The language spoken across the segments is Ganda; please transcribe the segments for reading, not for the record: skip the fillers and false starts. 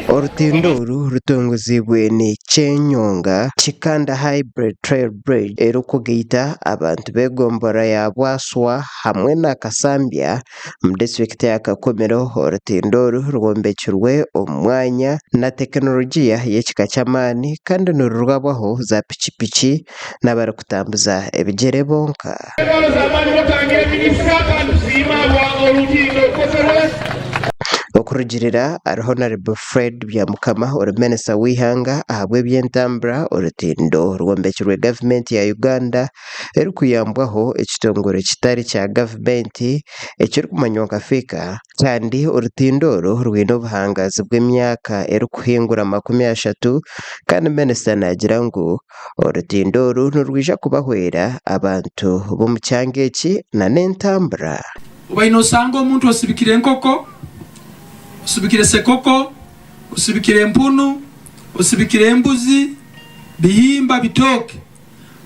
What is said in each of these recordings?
Orutindo oru rutongozibwe ni Kyenyonga Kikanda Hybrid Trail Bridge erukugiita abantu begombora ya Bwaswa hamwe na Kasambya mu district ya Kakomero. Orutindo oru rwombekirwe omu mwanya na tekinologiya y'ekika ky'amaani kandi nirurabwaho za pikipiki n'abarikutambuza ebigyere bonka. Okurugirira Honorable Fred Byamukama Minisita w'Ihanga ahabwa eby'entambura. Orutindo rwombekirwe gavumenti ya Uganda erukuyambwaho ekitongore kitari kya gavumenti ekirikumanywa nka FICA, kandi orutindo oru rwine obuhangazi bw'emyaka erukuhingura 30 kandi minisita nagira ngu orutindo oru nirwija kubahwera abantu b'omu kyanga eki na n'entambura. Obaine osanga omuntu osibikire enkoko, osibikire sekoko, osibikire empunu, osibikire embuzi, bihimba bitoke,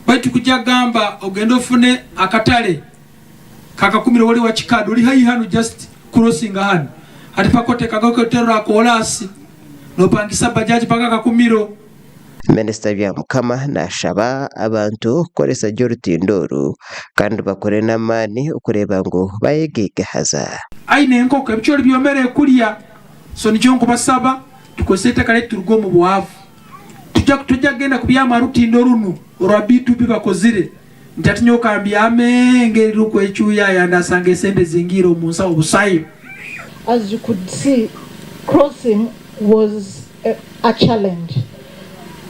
baitu kujja gamba ogenda ofune akatale kakakumiro wali wa Kikado oli hayi hano just crossing hano ati pakote kagokotero akolasi nopangisa bajaji paka kakumiro. Minisita Byamukama nashaba abantu kukoresa orutindo oru kandi bakore n'amaani okureba ngu bayegegehaza. Aine enkoko ebikyori byomere kulya so nikyo nkubasaba tukozese ettaka letu turuge mu bwavu tujja genda kubyama rutindo runo olwa B2B bakozire nti ati nyoka byame ruko ekyuya yandasanga esente zingiro mu nsawo busayo. As you could see, crossing was a challenge.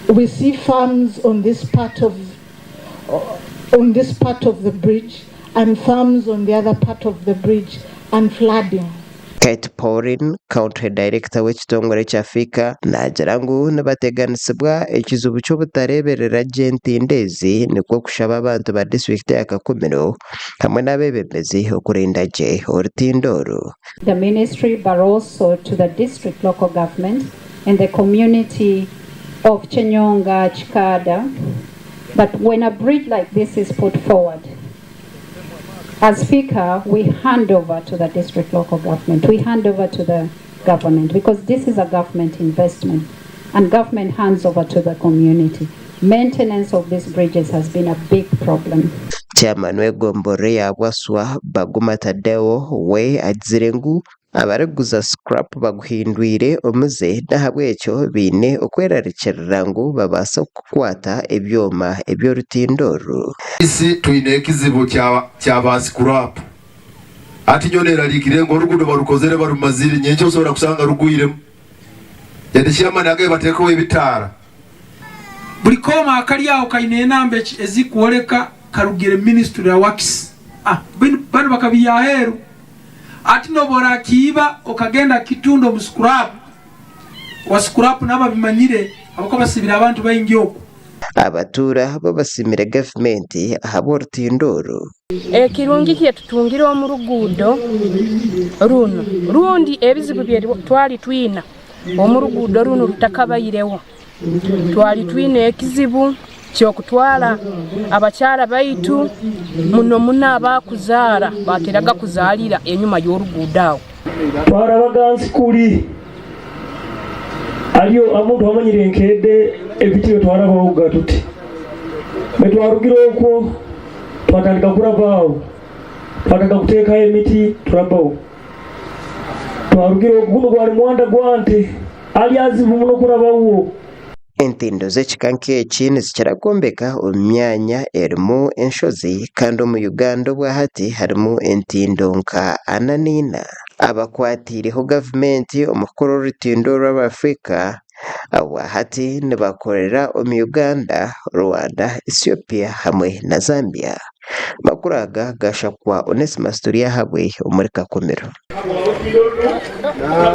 We see farms on this part of the bridge and farms on the other part of the bridge and flooding. Kate Pauline, Country Director w'ekitongore kya FICA, nagira ngu nibateganisibwa ekizibu ky'obutareberera gy'entindezi nikwo kushaba abantu ba district ya Kakomero hamwe n'abebembezi okurinda gye orutindo oru. The ministry but also to the district local government and the community of Kyenyonga, Kikada, but when a bridge like this is put forward, as Speaker, we hand over to the district local government, we hand over to the government, because this is a government investment, and government hands over to the community. Maintenance of these bridges has been a big problem. Chairman w'egombore ya Bwaswa Baguma Tadeo we agizire ngu abariguza scrap baguhindwire omuze nahabwekyo bine okwerarikyerera ngu babasa kukwata ebyoma eby'orutindo oru. Isi tuyine ekizibu kya ba scrap ati nyo neralikire ngo orugudo barukozere barumazire nyenje osobola kusanga rugwiremu yade chairman agaye batekewo ebitaara buli koma akali awo kaine enambe ezikuoleka karugire ministry ya works bano bakabiyaheru ati nobora kiba okagenda kitundo mu scrap wa scrap naba bimanyire abako basibira abantu bayingi okwo. Abatura babasimire gavumenti ahaba orutindo oru. Ekirungi kye tutungira omu ruguudo runo rundi ebizibu bye twali twina omu ruguudo runo rutakabayirewo twali twina ekizibu kyokutwala abakyala baitu muno abakuzaala bateraga kuzaalira enyuma y'oruguudo awo. Twarabagansi kuli aliyo amuntu amanyire enkedde ebitiro twarabawo tuti betwarugira okwo twatandika kurabaawo twatandika kuteekayo emiti turabawo twarugira okuguno gwali mwanda gwante ali azibu muno kurabawo. Entindo z'ekika nk'eki nizikiragombeka omu myanya erimu enshozi kandi omu Uganda obwa hati harimu entindo nka 4. Abakwatiireho gavumenti omu kukora orutindo rw'Abafrika obwa hati nibakorera omu Uganda, Rwanda, Ethiopia hamwe na Zambia. Makuru aga gashakwa Onesmus Turiahabwe omuri Kakomero.